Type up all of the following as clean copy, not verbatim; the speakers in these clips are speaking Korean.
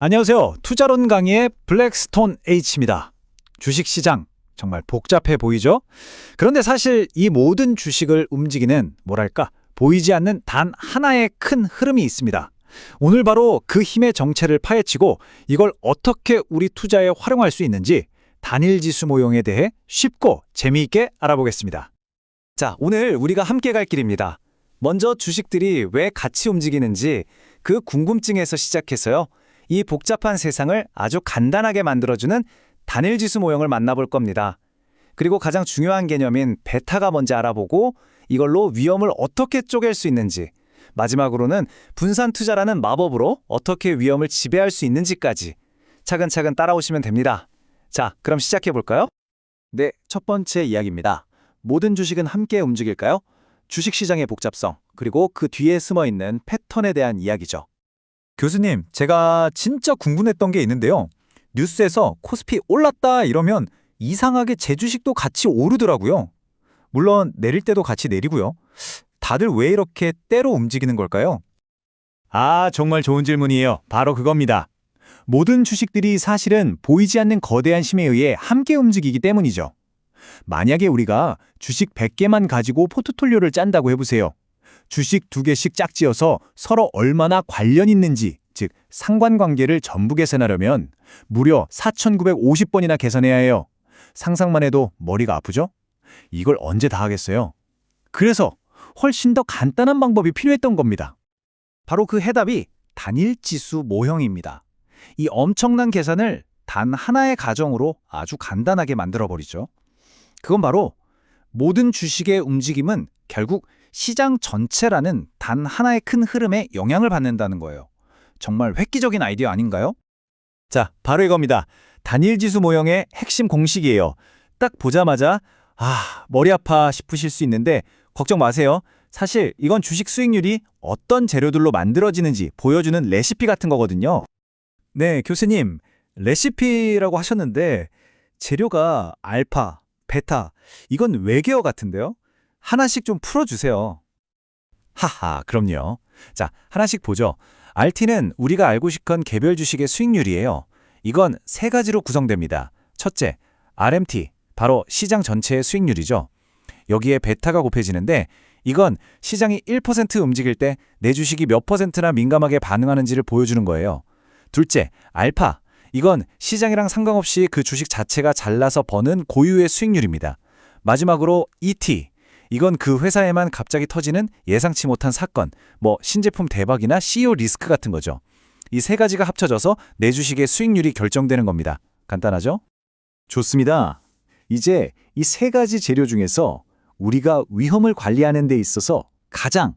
안녕하세요. 투자론 강의의 블랙스톤 H입니다. 주식시장 정말 복잡해 보이죠? 그런데 사실 이 모든 주식을 움직이는 보이지 않는 단 하나의 큰 흐름이 있습니다. 오늘 바로 그 힘의 정체를 파헤치고 이걸 어떻게 우리 투자에 활용할 수 있는지 단일 지수 모형에 대해 쉽고 재미있게 알아보겠습니다. 자, 오늘 우리가 함께 갈 길입니다. 먼저 주식들이 왜 같이 움직이는지 그 궁금증에서 시작해서요. 이 복잡한 세상을 아주 간단하게 만들어주는 단일지수 모형을 만나볼 겁니다. 그리고 가장 중요한 개념인 베타가 뭔지 알아보고 이걸로 위험을 어떻게 쪼갤 수 있는지, 마지막으로는 분산 투자라는 마법으로 어떻게 위험을 지배할 수 있는지까지 차근차근 따라오시면 됩니다. 자, 그럼 시작해 볼까요? 네, 첫 번째 이야기입니다. 모든 주식은 함께 움직일까요? 주식시장의 복잡성, 그리고 그 뒤에 숨어있는 패턴에 대한 이야기죠. 교수님, 제가 진짜 궁금했던 게 있는데요. 뉴스에서 코스피 올랐다 이러면 이상하게 제 주식도 같이 오르더라고요. 물론 내릴 때도 같이 내리고요. 다들 왜 이렇게 때로 움직이는 걸까요? 정말 좋은 질문이에요. 바로 그겁니다. 모든 주식들이 사실은 보이지 않는 거대한 힘에 의해 함께 움직이기 때문이죠. 만약에 우리가 주식 100개만 가지고 포트폴리오를 짠다고 해보세요. 주식 2개씩 짝지어서 서로 얼마나 관련 있는지, 즉 상관관계를 전부 계산하려면 무려 4,950번이나 계산해야 해요. 상상만 해도 머리가 아프죠? 이걸 언제 다 하겠어요? 그래서 훨씬 더 간단한 방법이 필요했던 겁니다. 바로 그 해답이 단일지수 모형입니다. 이 엄청난 계산을 단 하나의 가정으로 아주 간단하게 만들어버리죠. 그건 바로 모든 주식의 움직임은 결국 시장 전체라는 단 하나의 큰 흐름에 영향을 받는다는 거예요. 정말 획기적인 아이디어 아닌가요? 자, 바로 이겁니다. 단일지수 모형의 핵심 공식이에요. 딱 보자마자 머리 아파 싶으실 수 있는데 걱정 마세요. 사실 이건 주식 수익률이 어떤 재료들로 만들어지는지 보여주는 레시피 같은 거거든요. 네, 교수님. 레시피라고 하셨는데 재료가 알파, 베타, 이건 외계어 같은데요? 하나씩 좀 풀어주세요. 하하, 그럼요. 자, 하나씩 보죠. RT는 우리가 알고 싶은 개별 주식의 수익률이에요. 이건 세 가지로 구성됩니다. 첫째, RMT, 바로 시장 전체의 수익률이죠. 여기에 베타가 곱해지는데 이건 시장이 1% 움직일 때 내 주식이 몇 %나 민감하게 반응하는지를 보여주는 거예요. 둘째, 알파, 이건 시장이랑 상관없이 그 주식 자체가 잘나서 버는 고유의 수익률입니다. 마지막으로 ET, 이건 그 회사에만 갑자기 터지는 예상치 못한 사건, 신제품 대박이나 CEO 리스크 같은 거죠. 이 세 가지가 합쳐져서 내 주식의 수익률이 결정되는 겁니다. 간단하죠? 좋습니다. 이제 이 세 가지 재료 중에서 우리가 위험을 관리하는 데 있어서 가장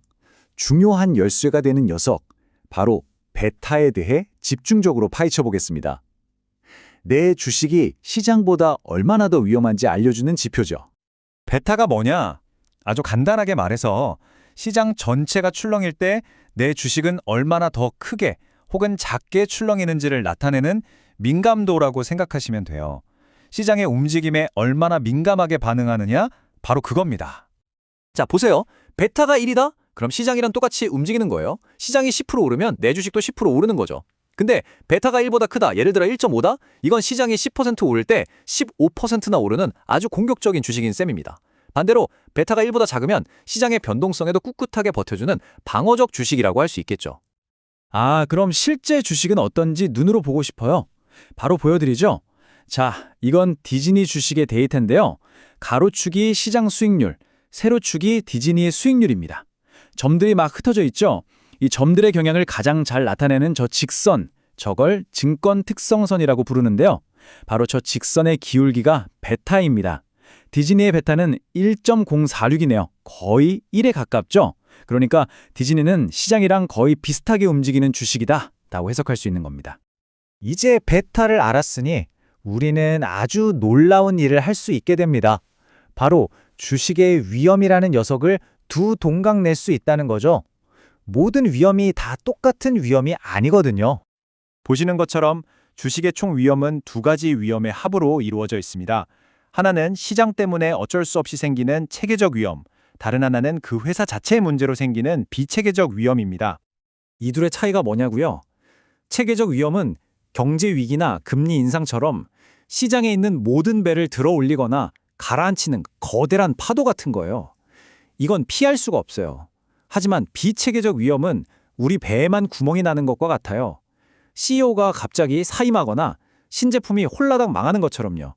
중요한 열쇠가 되는 녀석, 바로 베타에 대해 집중적으로 파헤쳐 보겠습니다. 내 주식이 시장보다 얼마나 더 위험한지 알려주는 지표죠. 베타가 뭐냐? 아주 간단하게 말해서 시장 전체가 출렁일 때 내 주식은 얼마나 더 크게 혹은 작게 출렁이는지를 나타내는 민감도라고 생각하시면 돼요. 시장의 움직임에 얼마나 민감하게 반응하느냐? 바로 그겁니다. 자, 보세요. 베타가 1이다? 그럼 시장이랑 똑같이 움직이는 거예요. 시장이 10% 오르면 내 주식도 10% 오르는 거죠. 근데 베타가 1보다 크다, 예를 들어 1.5다? 이건 시장이 10% 오를 때 15%나 오르는 아주 공격적인 주식인 셈입니다. 반대로 베타가 1보다 작으면 시장의 변동성에도 꿋꿋하게 버텨주는 방어적 주식이라고 할 수 있겠죠. 그럼 실제 주식은 어떤지 눈으로 보고 싶어요. 바로 보여드리죠. 자, 이건 디즈니 주식의 데이터인데요. 가로축이 시장 수익률, 세로축이 디즈니의 수익률입니다. 점들이 막 흩어져 있죠. 이 점들의 경향을 가장 잘 나타내는 저 직선, 저걸 증권 특성선이라고 부르는데요. 바로 저 직선의 기울기가 베타입니다. 디즈니의 베타는 1.046이네요. 거의 1에 가깝죠? 그러니까 디즈니는 시장이랑 거의 비슷하게 움직이는 주식이다 라고 해석할 수 있는 겁니다. 이제 베타를 알았으니 우리는 아주 놀라운 일을 할 수 있게 됩니다. 바로 주식의 위험이라는 녀석을 두 동강 낼 수 있다는 거죠. 모든 위험이 다 똑같은 위험이 아니거든요. 보시는 것처럼 주식의 총 위험은 두 가지 위험의 합으로 이루어져 있습니다. 하나는 시장 때문에 어쩔 수 없이 생기는 체계적 위험, 다른 하나는 그 회사 자체의 문제로 생기는 비체계적 위험입니다. 이 둘의 차이가 뭐냐고요? 체계적 위험은 경제 위기나 금리 인상처럼 시장에 있는 모든 배를 들어 올리거나 가라앉히는 거대한 파도 같은 거예요. 이건 피할 수가 없어요. 하지만 비체계적 위험은 우리 배에만 구멍이 나는 것과 같아요. CEO가 갑자기 사임하거나 신제품이 홀라당 망하는 것처럼요.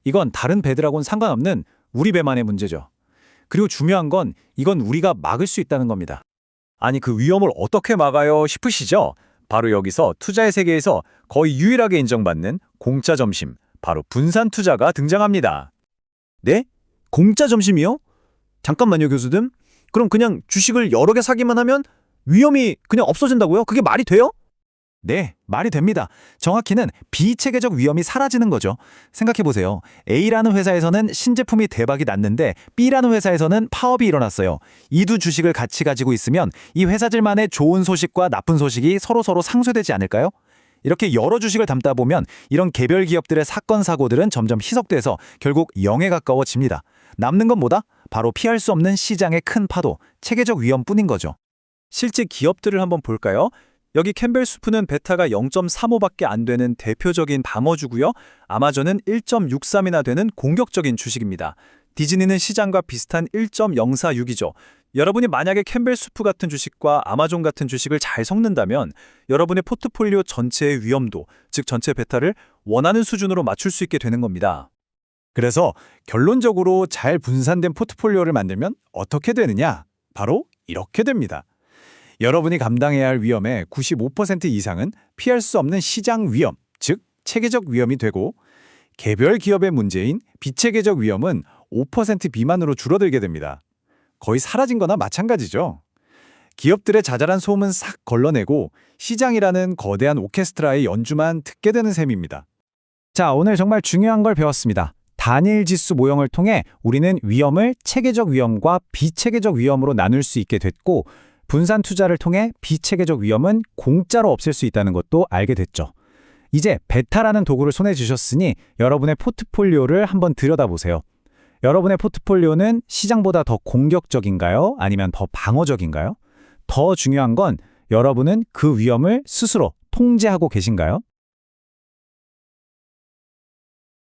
이건 다른 배들하고는 상관없는 우리 배만의 문제죠. 그리고 중요한 건 이건 우리가 막을 수 있다는 겁니다. 아니 그 위험을 어떻게 막아요 싶으시죠? 바로 여기서 투자의 세계에서 거의 유일하게 인정받는 공짜 점심, 바로 분산 투자가 등장합니다. 네? 공짜 점심이요? 잠깐만요, 교수님. 그럼 그냥 주식을 여러 개 사기만 하면 위험이 그냥 없어진다고요? 그게 말이 돼요? 네, 말이 됩니다. 정확히는 비체계적 위험이 사라지는 거죠. 생각해보세요. A라는 회사에서는 신제품이 대박이 났는데 B라는 회사에서는 파업이 일어났어요. 이 두 주식을 같이 가지고 있으면 이 회사들만의 좋은 소식과 나쁜 소식이 서로서로 상쇄되지 않을까요? 이렇게 여러 주식을 담다 보면 이런 개별 기업들의 사건 사고들은 점점 희석돼서 결국 0에 가까워집니다. 남는 건 뭐다? 바로 피할 수 없는 시장의 큰 파도, 체계적 위험뿐인 거죠. 실제 기업들을 한번 볼까요? 여기 캠벨 수프는 베타가 0.35밖에 안 되는 대표적인 방어주고요. 아마존은 1.63이나 되는 공격적인 주식입니다. 디즈니는 시장과 비슷한 1.046이죠. 여러분이 만약에 캠벨 수프 같은 주식과 아마존 같은 주식을 잘 섞는다면 여러분의 포트폴리오 전체의 위험도, 즉 전체 베타를 원하는 수준으로 맞출 수 있게 되는 겁니다. 그래서 결론적으로 잘 분산된 포트폴리오를 만들면 어떻게 되느냐? 바로 이렇게 됩니다. 여러분이 감당해야 할 위험의 95% 이상은 피할 수 없는 시장 위험, 즉 체계적 위험이 되고 개별 기업의 문제인 비체계적 위험은 5% 미만으로 줄어들게 됩니다. 거의 사라진 거나 마찬가지죠. 기업들의 자잘한 소음은 싹 걸러내고 시장이라는 거대한 오케스트라의 연주만 듣게 되는 셈입니다. 자, 오늘 정말 중요한 걸 배웠습니다. 단일 지수 모형을 통해 우리는 위험을 체계적 위험과 비체계적 위험으로 나눌 수 있게 됐고 분산 투자를 통해 비체계적 위험은 공짜로 없앨 수 있다는 것도 알게 됐죠. 이제 베타라는 도구를 손에 쥐셨으니 여러분의 포트폴리오를 한번 들여다보세요. 여러분의 포트폴리오는 시장보다 더 공격적인가요? 아니면 더 방어적인가요? 더 중요한 건 여러분은 그 위험을 스스로 통제하고 계신가요?